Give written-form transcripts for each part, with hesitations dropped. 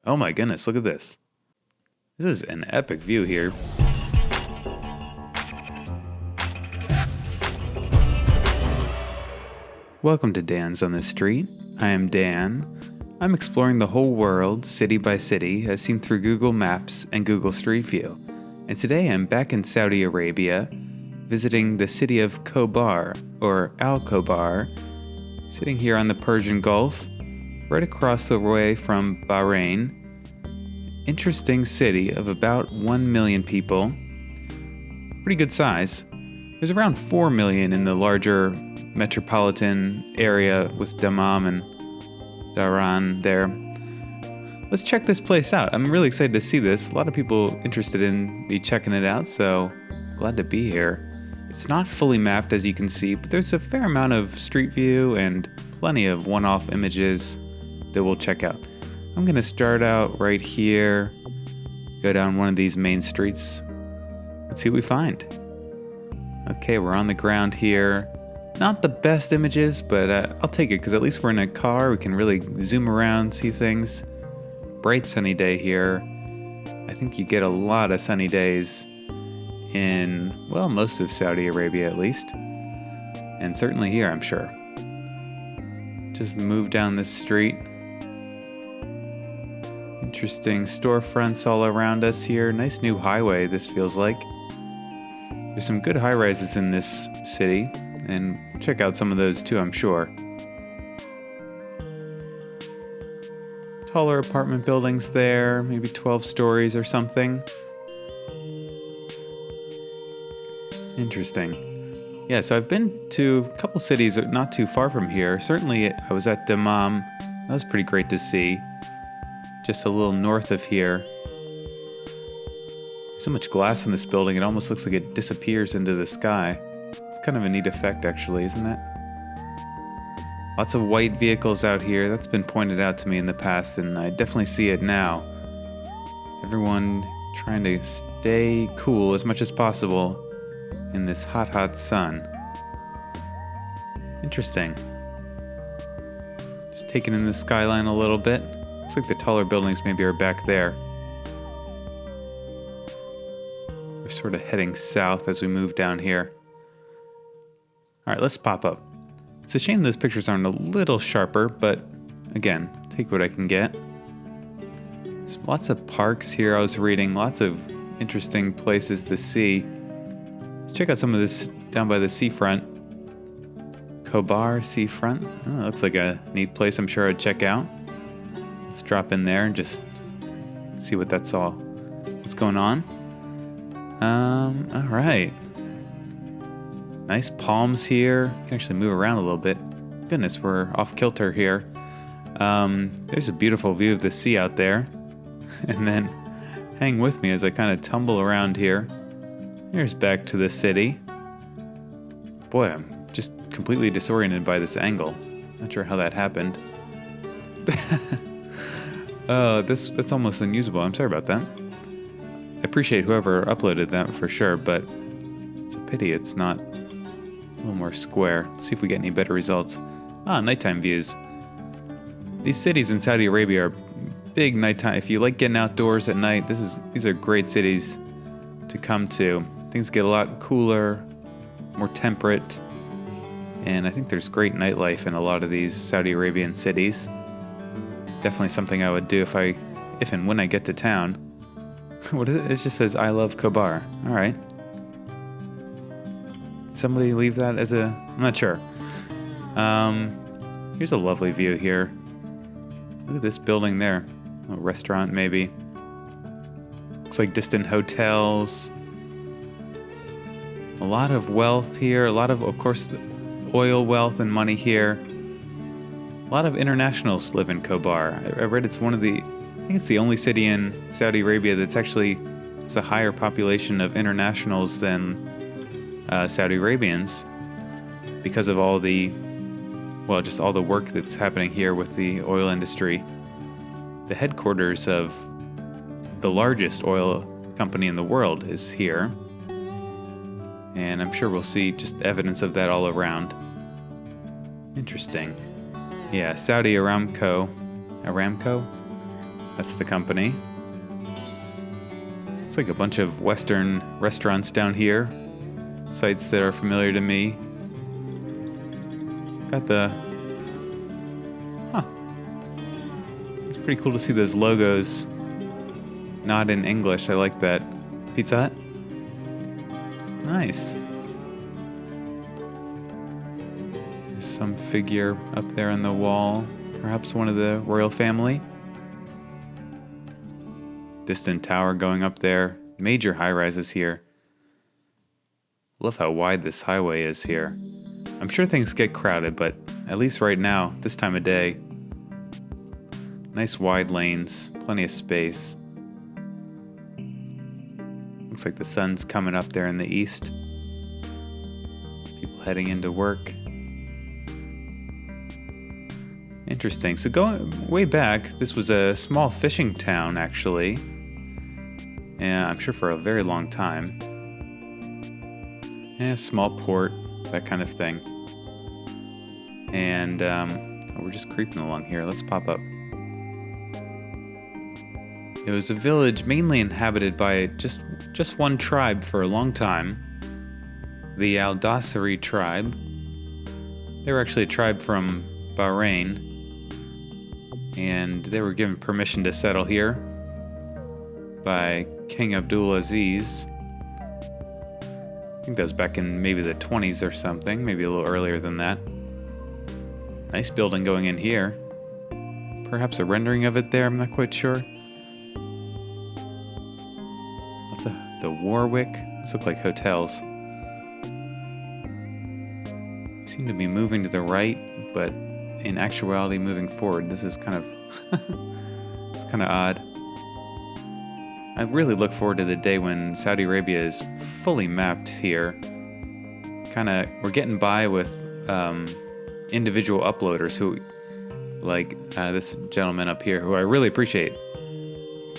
Oh my goodness, look at this. This is an epic view here. Welcome to Dan's on the Street. I am Dan. I'm exploring the whole world, city by city, as seen through Google Maps and Google Street View. And today I'm back in Saudi Arabia, visiting the city of Khobar, or Al-Khobar, sitting here on the Persian Gulf, right across the way from Bahrain. Interesting city of about 1 million people. Pretty good size. There's around 4 million in the larger metropolitan area with Dammam and Dhahran there. Let's check this place out. I'm really excited to see this. A lot of people interested in me checking it out, so glad to be here. It's not fully mapped as you can see, but there's a fair amount of street view and plenty of one-off images that we'll check out. I'm gonna start out right here, go down one of these main streets. Let's see what we find. Okay, we're on the ground here. Not the best images, but I'll take it because at least we're in a car. We can really zoom around, see things. Bright sunny day here. I think you get a lot of sunny days in, well, most of Saudi Arabia at least. And certainly here, I'm sure. Just move down this street. Interesting storefronts all around us here. Nice new highway, this feels like. There's some good high-rises in this city, and check out some of those too, I'm sure. Taller apartment buildings there, maybe 12 stories or something. Interesting. Yeah, so I've been to a couple cities not too far from here. Certainly I was at Dammam. That was pretty great to see. Just a little north of here. So much glass in this building, it almost looks like it disappears into the sky. It's kind of a neat effect, actually, isn't it? Lots of white vehicles out here. That's been pointed out to me in the past, and I definitely see it now. Everyone trying to stay cool as much as possible in this hot, hot sun. Interesting. Just taking in the skyline a little bit. Looks like the taller buildings maybe are back there. We're sort of heading south as we move down here. All right, let's pop up. It's a shame those pictures aren't a little sharper, but again, take what I can get. There's lots of parks here I was reading, lots of interesting places to see. Let's check out some of this down by the seafront. Khobar seafront. Oh, looks like a neat place I'm sure I'd check out. Let's drop in there and just see what that's all. What's going on? All right. Nice palms here. Can actually move around a little bit. Goodness, we're off kilter here. There's a beautiful view of the sea out there. And then hang with me as I kind of tumble around here. Here's back to the city. Boy, I'm just completely disoriented by this angle. Not sure how that happened. That's almost unusable. I'm sorry about that. I appreciate whoever uploaded that for sure, but it's a pity it's not a little more square. Let's see if we get any better results. Nighttime views. These cities in Saudi Arabia are big nighttime. If you like getting outdoors at night, these are great cities to come to. Things get a lot cooler, more temperate, and I think there's great nightlife in a lot of these Saudi Arabian cities. Definitely something I would do if and when I get to town. What is it? It just says, I love Khobar. All right. Somebody leave that as I'm not sure. Here's a lovely view here. Look at this building there. A restaurant, maybe. Looks like distant hotels. A lot of wealth here. A lot of course, oil wealth and money here. A lot of internationals live in Khobar. I read it's I think it's the only city in Saudi Arabia that's actually has a higher population of internationals than Saudi Arabians because of all the work that's happening here with the oil industry. The headquarters of the largest oil company in the world is here. And I'm sure we'll see just evidence of that all around. Interesting. Yeah, Saudi Aramco. That's the company. Looks like a bunch of Western restaurants down here. Sites that are familiar to me. Got the... It's pretty cool to see those logos not in English. I like that. Pizza Hut? Nice. There's some figure up there on the wall. Perhaps one of the royal family. Distant tower going up there. Major high-rises here. Love how wide this highway is here. I'm sure things get crowded, but at least right now, this time of day, nice wide lanes, plenty of space. Looks like the sun's coming up there in the east. People heading into work. Interesting. So going way back, this was a small fishing town, actually. And I'm sure for a very long time. Yeah, small port, that kind of thing. And we're just creeping along here. Let's pop up. It was a village mainly inhabited by just one tribe for a long time. The Al-Dasiri tribe. They were actually a tribe from Bahrain. And they were given permission to settle here by King Abdulaziz. I think that was back in maybe the 20s or something, maybe a little earlier than that. Nice building going in here. Perhaps a rendering of it there, I'm not quite sure. What's the Warwick? These look like hotels. Seem to be moving to the right, but in actuality moving forward. This is kind of it's kind of odd. I really look forward to the day when Saudi Arabia is fully mapped here. We're getting by with individual uploaders who, like this gentleman up here, who I really appreciate.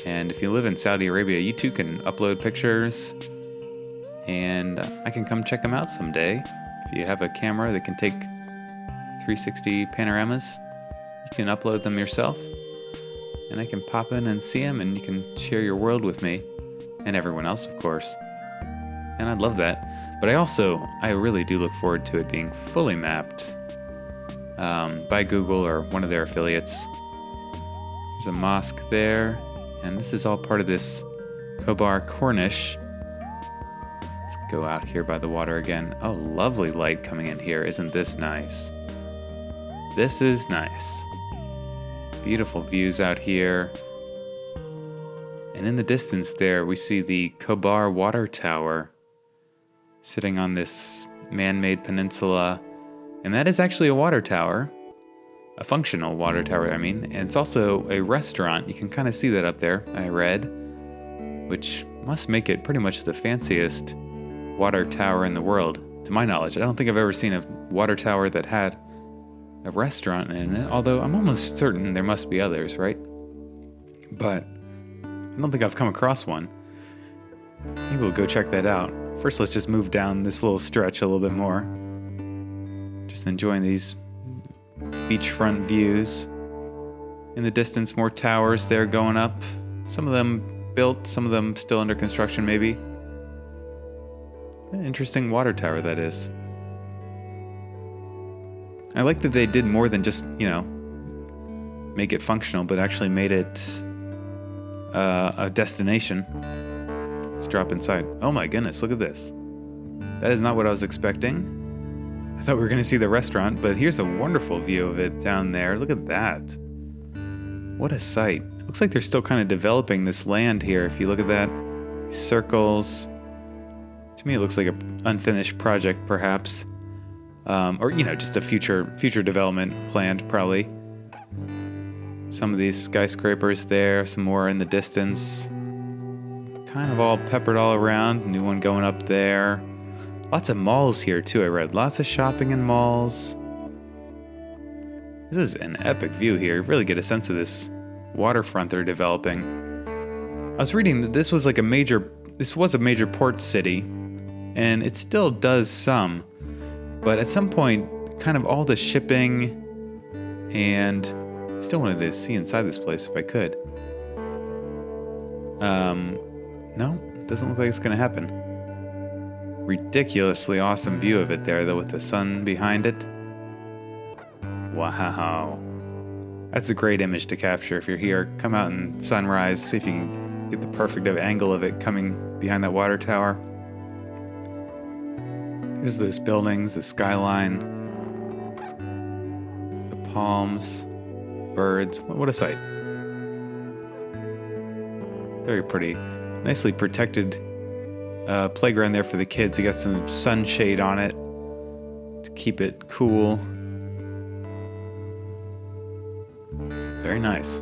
And if you live in Saudi Arabia, you too can upload pictures, and I can come check them out someday. If you have a camera that can take 360 panoramas, you can upload them yourself, and I can pop in and see them, and you can share your world with me and everyone else, of course. And I'd love that. But I really do look forward to it being fully mapped by Google or one of their affiliates. There's a mosque there, and this is all part of this Khobar Cornish. Let's go out here by the water again. Oh, lovely light coming in here. Isn't this nice? This is nice. Beautiful views out here. And in the distance there, we see the Khobar Water Tower sitting on this man-made peninsula. And that is actually a water tower. A functional water tower, I mean. And it's also a restaurant. You can kind of see that up there, I read. Which must make it pretty much the fanciest water tower in the world, to my knowledge. I don't think I've ever seen a water tower that had a restaurant in it, although I'm almost certain there must be others, right? But I don't think I've come across one. Maybe we'll go check that out. First, let's just move down this little stretch a little bit more. Just enjoying these beachfront views. In the distance, more towers there going up. Some of them built, some of them still under construction, maybe. An interesting water tower, that is. I like that they did more than just, make it functional, but actually made it a destination. Let's drop inside. Oh my goodness, look at this. That is not what I was expecting. I thought we were going to see the restaurant, but here's a wonderful view of it down there. Look at that. What a sight. It looks like they're still kind of developing this land here. If you look at that, these circles. To me, it looks like an unfinished project, perhaps. Or, just a future development planned, probably. Some of these skyscrapers there, some more in the distance. Kind of all peppered all around. New one going up there. Lots of malls here, too, I read. Lots of shopping in malls. This is an epic view here. You really get a sense of this waterfront they're developing. I was reading that this was a major port city, and it still does some. But at some point, kind of all the shipping, and I still wanted to see inside this place if I could. No, doesn't look like it's going to happen. Ridiculously awesome view of it there, though, with the sun behind it. Wow. That's a great image to capture. If you're here, come out and sunrise, see if you can get the perfect angle of it coming behind that water tower. There's those buildings, the skyline, the palms, birds. What a sight. Very pretty. Nicely protected playground there for the kids. You got some sunshade on it to keep it cool. Very nice.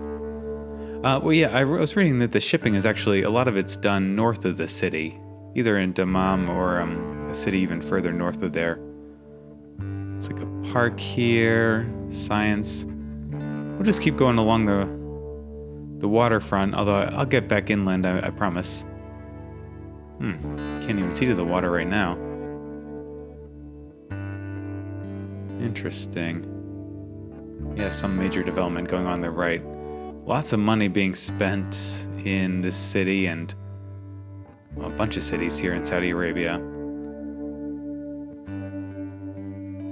I was reading that the shipping is actually, a lot of it's done north of the city, either in Dammam or a city even further north of there. It's like a park here, science. We'll just keep going along the waterfront, although I'll get back inland, I promise. Can't even see to the water right now. Interesting. Yeah, some major development going on there, right. Lots of money being spent in this city and a bunch of cities here in Saudi Arabia.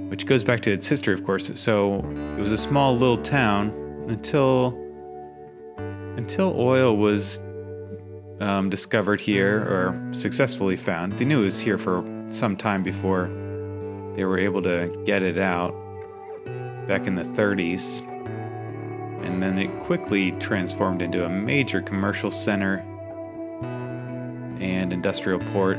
Which goes back to its history, of course. So it was a small little town until oil was discovered here, or successfully found. They knew it was here for some time before they were able to get it out back in the 30s. And then it quickly transformed into a major commercial center and industrial port.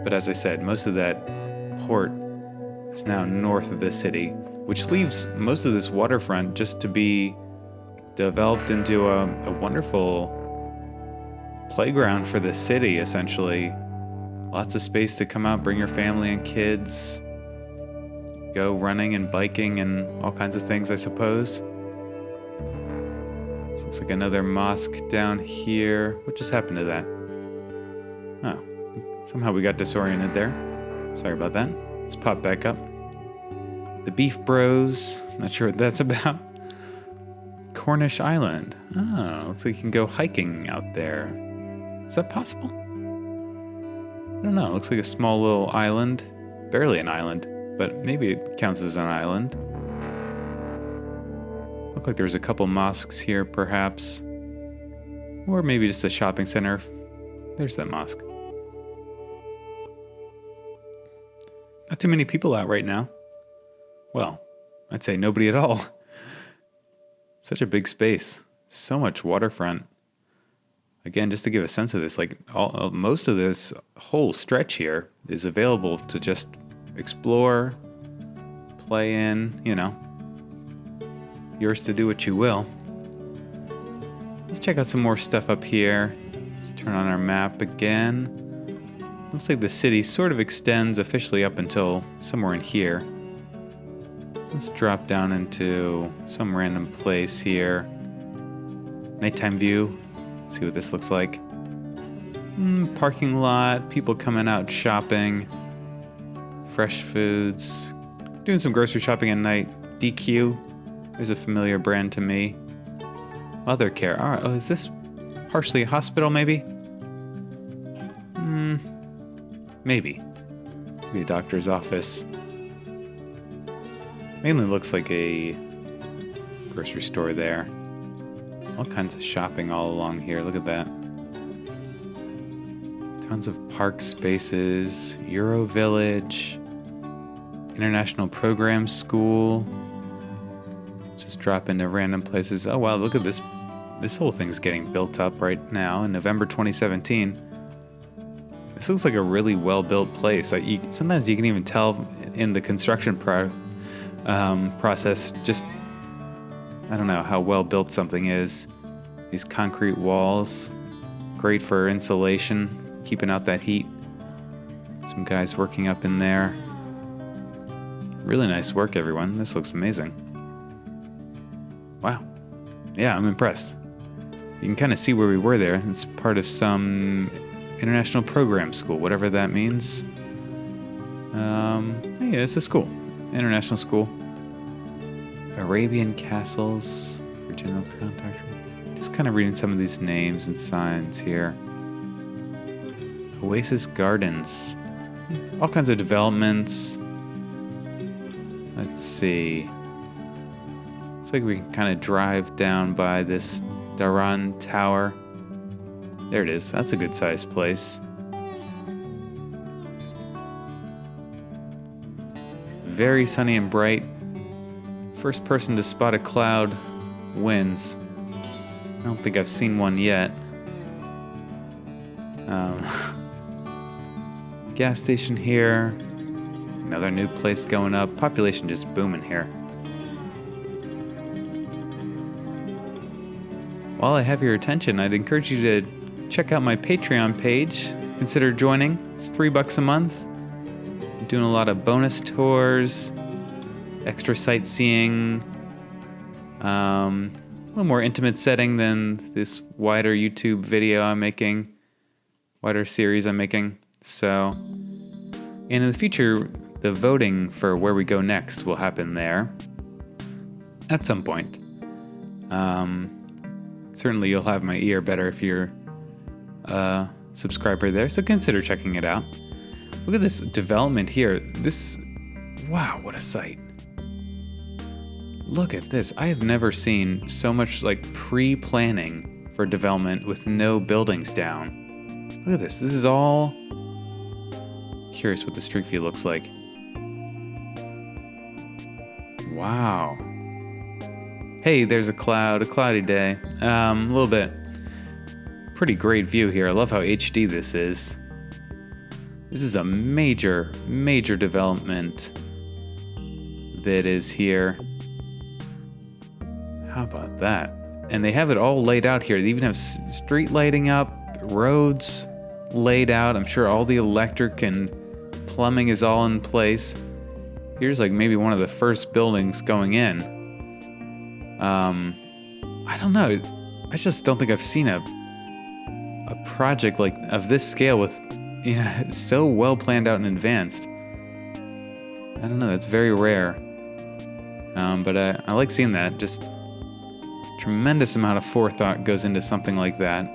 But as I said, most of that port is now north of the city, which leaves most of this waterfront just to be developed into a wonderful playground for the city, essentially. Lots of space to come out, bring your family and kids, go running and biking and all kinds of things, I suppose. This looks like another mosque down here. What just happened to that? Oh, somehow we got disoriented there. Sorry about that. Let's pop back up. The Beef Bros. Not sure what that's about. Cornish Island. Oh, looks like you can go hiking out there. Is that possible? I don't know. It looks like a small little island. Barely an island, but maybe it counts as an island. Looked like there's a couple mosques here, perhaps. Or maybe just a shopping center. There's that mosque. Not too many people out right now. Well, I'd say nobody at all. Such a big space. So much waterfront. Again, just to give a sense of this, like most of this whole stretch here is available to just explore, play in, yours to do what you will. Let's check out some more stuff up here. Let's turn on our map again. Looks like the city sort of extends officially up until somewhere in here. Let's drop down into some random place here. Nighttime view. Let's see what this looks like. Parking lot, people coming out shopping, fresh foods, doing some grocery shopping at night. DQ, there's a familiar brand to me. Mother care. All right. Oh, is this partially a hospital, maybe? Maybe. Maybe a doctor's office. Mainly looks like a grocery store there. All kinds of shopping all along here. Look at that. Tons of park spaces, Euro Village, International Program School. Just drop into random places. Oh wow, look at this. This whole thing's getting built up right now in November 2017. This looks like a really well-built place. Sometimes you can even tell in the construction process, just, I don't know how well built something is. These concrete walls, great for insulation, keeping out that heat. Some guys working up in there. Really nice work, everyone. This looks amazing. Wow. Yeah, I'm impressed. You can kind of see where we were there. It's part of some international program school, whatever that means. Yeah, it's a school. International school. Arabian castles for general contractor. Just kind of reading some of these names and signs here. Oasis Gardens. All kinds of developments. Let's see. Looks like we can kind of drive down by this Daran Tower. There it is. That's a good sized place. Very sunny and bright. First person to spot a cloud wins. I don't think I've seen one yet. Gas station here. Another new place going up. Population just booming here. While I have your attention, I'd encourage you to check out my Patreon page. Consider joining. It's $3 a month. I'm doing a lot of bonus tours, extra sightseeing, a little more intimate setting than this wider YouTube video I'm making, wider series I'm making. So, and in the future, the voting for where we go next will happen there at some point. Certainly you'll have my ear better if you're a subscriber there, so consider checking it out. Look at this development here. Wow, what a sight. Look at this. I have never seen so much like pre-planning for development with no buildings down. Look at this. This is all... Curious what the street view looks like. Wow. Hey, there's a cloudy day. A little bit. Pretty great view here. I love how HD this is. This is a major development that is here. How about that? And they have it all laid out here. They even have street lighting up, roads laid out. I'm sure all the electric and plumbing is all in place. Here's like maybe one of the first buildings going in. I don't know. I just don't think I've seen a project like of this scale with, you know, so well planned out and advanced. I don't know. That's very rare. But I like seeing that. Just tremendous amount of forethought goes into something like that,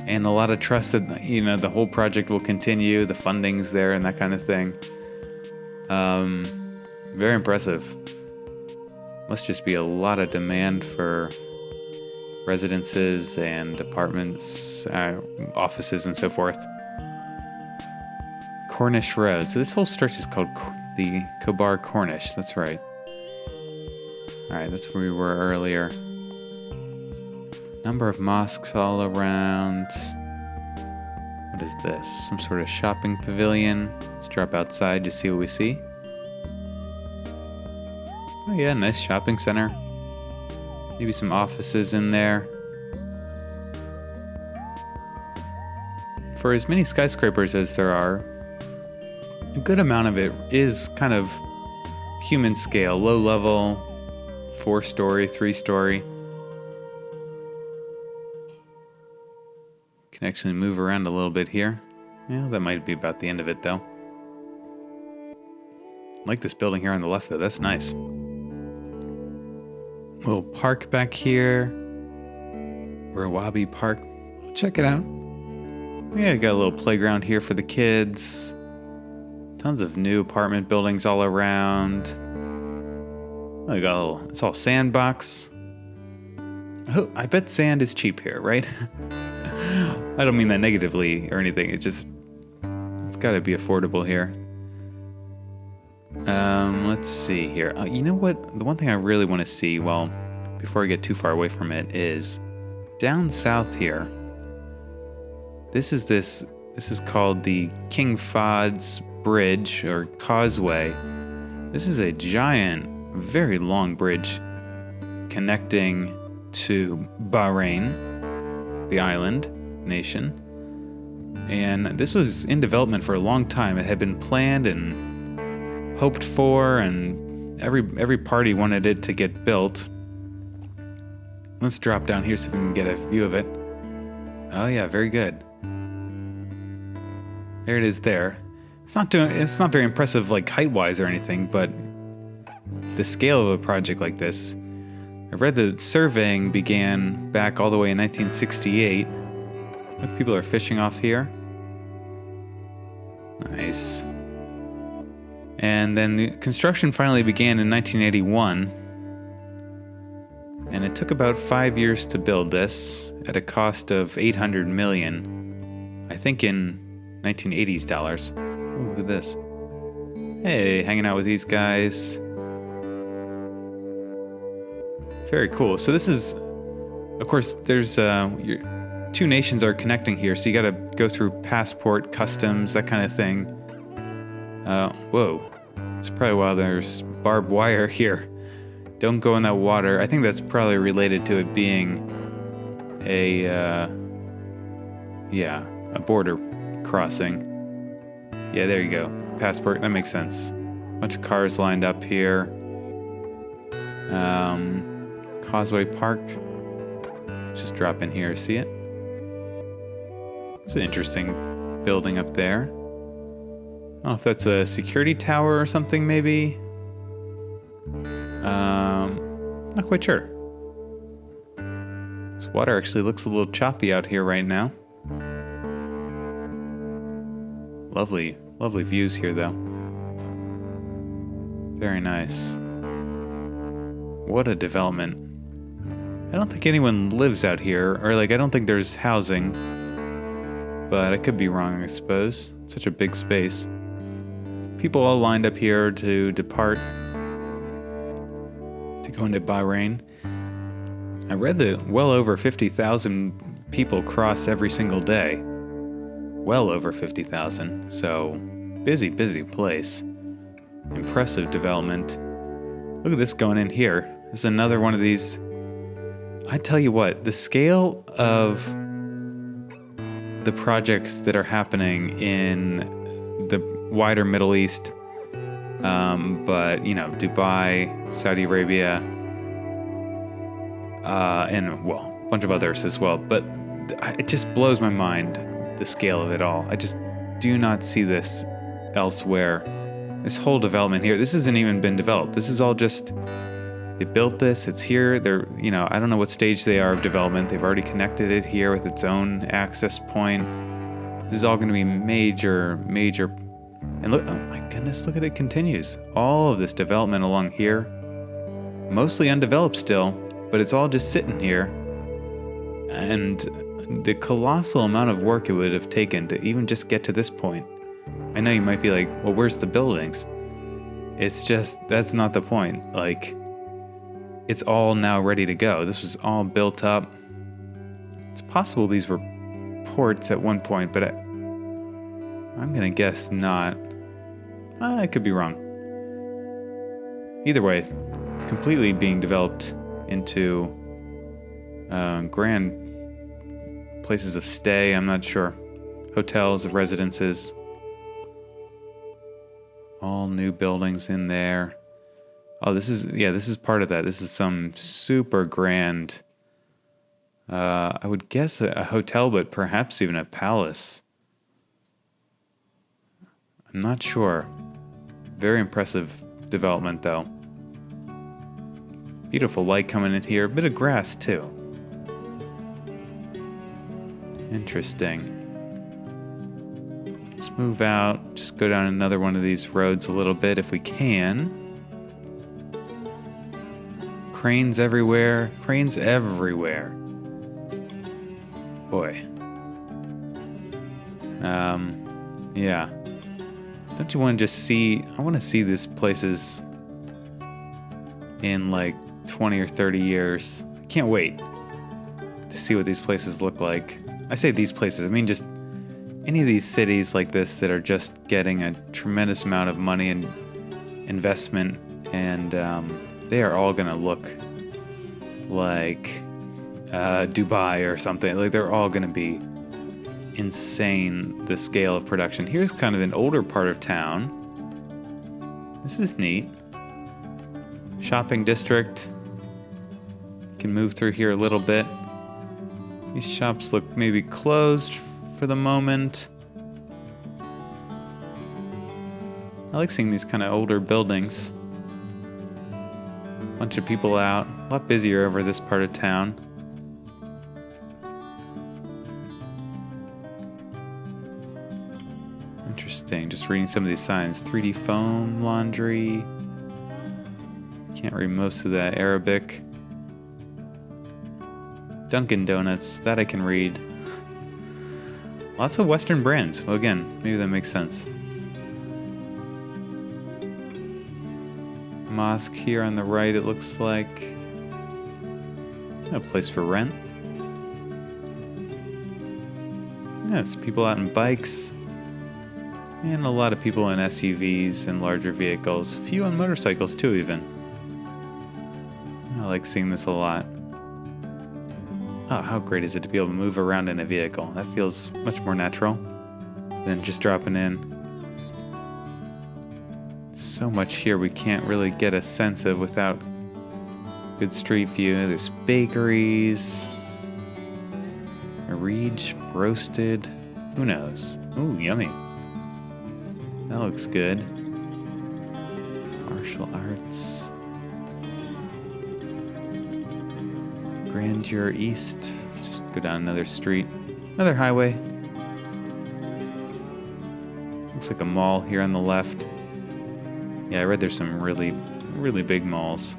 and a lot of trust that, you know, the whole project will continue. The funding's there and that kind of thing. Very impressive. Must just be a lot of demand for residences and apartments, offices, and so forth. Cornish Road. So this whole stretch is called the Khobar Cornish. That's right. All right, that's where we were earlier. Number of mosques all around. What is this? Some sort of shopping pavilion. Let's drop outside to see what we see. Oh yeah, nice shopping center. Maybe some offices in there. For as many skyscrapers as there are, a good amount of it is kind of human scale, low level, 4-story, 3-story. Can actually move around a little bit here. Yeah, that might be about the end of it though. I like this building here on the left though, that's nice. Little park back here. Rawabi Park. Check it out. Yeah, got a little playground here for the kids. Tons of new apartment buildings all around. Oh, got a little, it's all sandbox. Oh, I bet sand is cheap here, right? I don't mean that negatively or anything. It's got to be affordable here. Let's see here. You know what? The one thing I really want to see, well, before I get too far away from it, is down south here. This is called the King Fahd's Bridge or Causeway. This is a giant, very long bridge connecting to Bahrain, the island nation. And this was in development for a long time. It had been planned and hoped for, and every party wanted it to get built. Let's drop down here so we can get a view of it. Oh yeah, very good. There it is there. It's not very impressive like height-wise or anything, but the scale of a project like this, I read that surveying began back all the way in 1968. Look, people are fishing off here. Nice. And then the construction finally began in 1981. And it took about 5 years to build this at a cost of $800 million. I think in 1980s dollars. Ooh, look at this. Hey, hanging out with these guys. Very cool. So this is, of course, there's your two nations are connecting here, so you got to go through passport, customs, that kind of thing. Whoa. It's probably why there's barbed wire here. Don't go in that water. I think that's probably related to it being a border crossing. Yeah, there you go. Passport, that makes sense. Bunch of cars lined up here. Causeway Park. Just drop in here, see it? It's an interesting building up there. I don't know if that's a security tower or something, maybe. Not quite sure. This water actually looks a little choppy out here right now. Lovely, lovely views here, though. Very nice. What a development. I don't think anyone lives out here, or I don't think there's housing. But I could be wrong, I suppose. Such a big space. People all lined up here to depart, to go into Bahrain. I read that well over 50,000 people cross every single day. Well over 50,000. So, busy place. Impressive development. Look at this going in here. There's another one of these. I tell you what, the scale of the projects that are happening in the wider Middle East, but Dubai, Saudi Arabia, and a bunch of others as well. But it just blows my mind, the scale of it all. I just do not see this elsewhere. This whole development here, this hasn't even been developed. This is all just, they built this, it's here. They're, I don't know what stage they are of development. They've already connected it here with its own access point. This is all going to be major. And look, oh my goodness, look at it continues. All of this development along here, mostly undeveloped still, but it's all just sitting here. And the colossal amount of work it would have taken to even just get to this point. I know you might be like, well, where's the buildings? It's just, that's not the point. It's all now ready to go. This was all built up. It's possible these were ports at one point, but I'm going to guess not. I could be wrong. Either way, completely being developed into grand places of stay, I'm not sure. Hotels, residences. All new buildings in there. Oh, this is part of that. This is some super grand, I would guess a hotel, but perhaps even a palace. I'm not sure. Very impressive development, though. Beautiful light coming in here. A bit of grass, too. Interesting. Let's move out. Just go down another one of these roads a little bit if we can. Cranes everywhere. Cranes everywhere. Boy. Yeah. Don't you want to just see... I want to see these places in 20 or 30 years. I can't wait to see what these places look like. I say these places, I mean just any of these cities like this that are just getting a tremendous amount of money and investment, and they are all going to look like Dubai or something. They're all going to be insane, the scale of production. Here's kind of an older part of town. This is neat. Shopping district. You can move through here a little bit. These shops look maybe closed for the moment. I like seeing these kind of older buildings. Bunch of people out. A lot busier over this part of town. Interesting. Just reading some of these signs. 3D foam laundry. Can't read most of that Arabic. Dunkin' Donuts. That I can read. Lots of Western brands. Well, again, maybe that makes sense. Mosque here on the right, it looks like. A place for rent. Yeah, there's people out on bikes. And a lot of people in SUVs and larger vehicles. A few on motorcycles too, even. I like seeing this a lot. Oh, how great is it to be able to move around in a vehicle? That feels much more natural than just dropping in. So much here we can't really get a sense of without good street view. There's bakeries. Mirage, roasted. Who knows? Ooh, yummy. That looks good. Martial arts. Grandeur East. Let's just go down another street. Another highway. Looks like a mall here on the left. Yeah, I read there's some really, really big malls.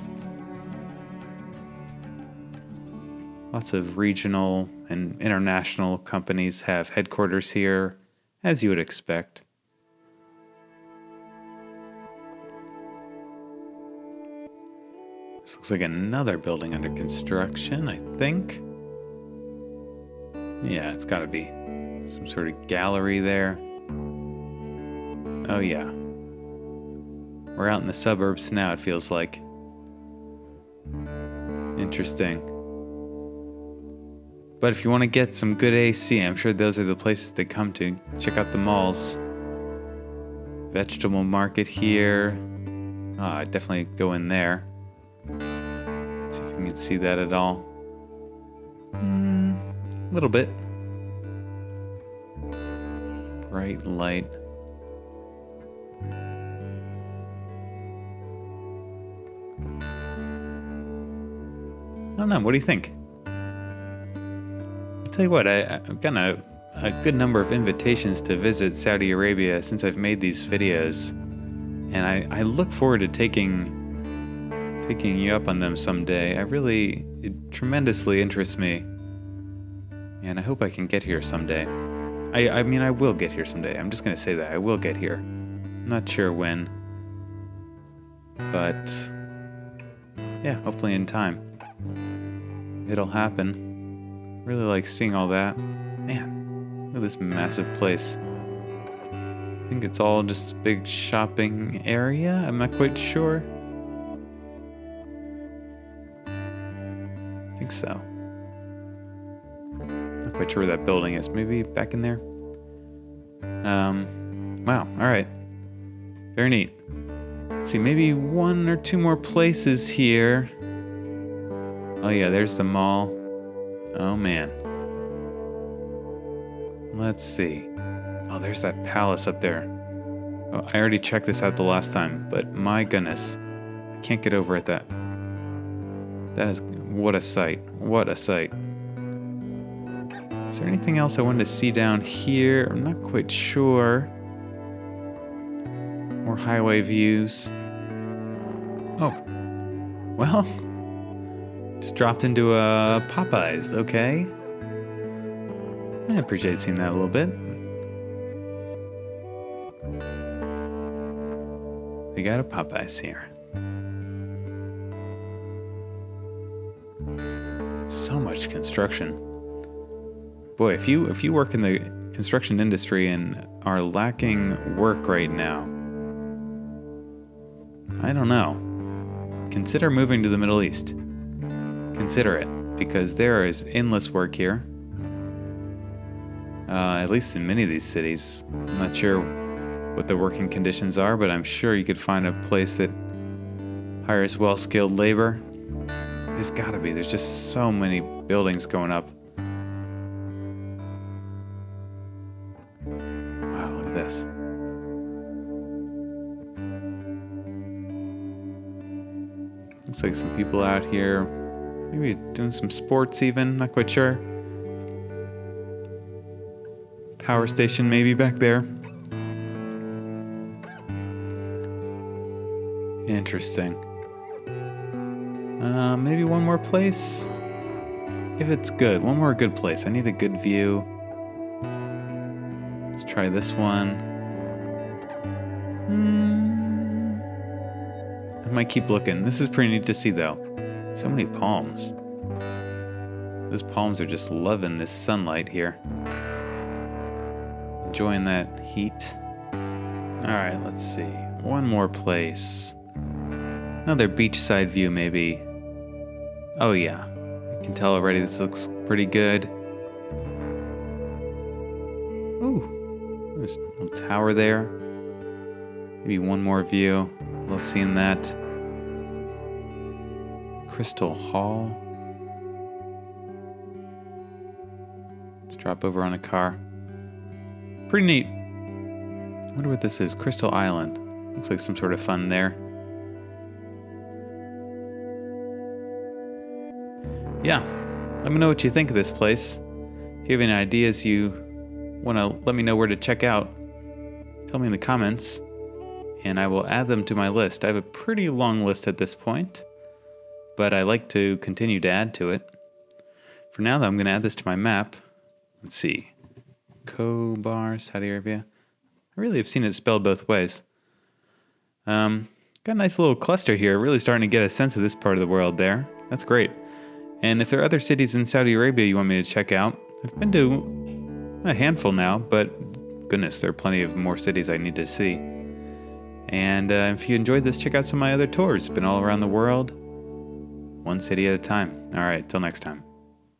Lots of regional and international companies have headquarters here, as you would expect. This looks like another building under construction, I think. Yeah, it's gotta be. Some sort of gallery there. Oh yeah. We're out in the suburbs now, it feels like. Interesting. But if you want to get some good AC, I'm sure those are the places to come to. Check out the malls. Vegetable market here. Ah, I'd definitely go in there. See if you can see that at all. A little bit. Bright light. I don't know, what do you think? I'll tell you what, I've gotten a good number of invitations to visit Saudi Arabia since I've made these videos. And I look forward to taking you up on them someday. It tremendously interests me. And I hope I can get here someday. I mean, I will get here someday. I'm just going to say that. I will get here. I'm not sure when. But, yeah, hopefully in time. It'll happen. Really like seeing all that. Man, look at this massive place. I think it's all just a big shopping area. I'm not quite sure. I think so. Not quite sure where that building is. Maybe back in there? Wow, alright. Very neat. Let's see, maybe one or two more places here. Oh yeah, there's the mall. Oh man. Let's see. Oh, there's that palace up there. Oh, I already checked this out the last time, but my goodness. I can't get over at that. That is, what a sight. What a sight. Is there anything else I wanted to see down here? I'm not quite sure. More highway views. Oh. Well. Just dropped into a Popeyes, okay. I appreciate seeing that a little bit. They got a Popeyes here. So much construction. Boy, if you work in the construction industry and are lacking work right now, I don't know. Consider moving to the Middle East. Consider it, because there is endless work here. At least in many of these cities. I'm not sure what the working conditions are, but I'm sure you could find a place that hires well-skilled labor. There's gotta be. There's just so many buildings going up. Wow, look at this. Looks like some people out here Maybe doing some sports even, not quite sure. Power station maybe back there. Interesting. Maybe one more place? If it's good, one more good place. I need a good view. Let's try this one. I might keep looking. This is pretty neat to see though. So many palms. Those palms are just loving this sunlight here. Enjoying that heat. Alright, let's see. One more place. Another beachside view maybe. Oh yeah. I can tell already this looks pretty good. Ooh. There's a little tower there. Maybe one more view. Love seeing that. Crystal Hall. Let's drop over on a car. Pretty neat. I wonder what this is. Crystal Island. Looks like some sort of fun there. Yeah. Let me know what you think of this place. If you have any ideas you want to let me know where to check out, tell me in the comments, and I will add them to my list. I have a pretty long list at this point, but I like to continue to add to it. For now, though, I'm going to add this to my map. Let's see. Khobar Saudi Arabia. I really have seen it spelled both ways. Got a nice little cluster here. Really starting to get a sense of this part of the world there. That's great. And if there are other cities in Saudi Arabia you want me to check out, I've been to a handful now, but goodness, there are plenty of more cities I need to see. And if you enjoyed this, check out some of my other tours. Been all around the world, one city at a time. All right, till next time.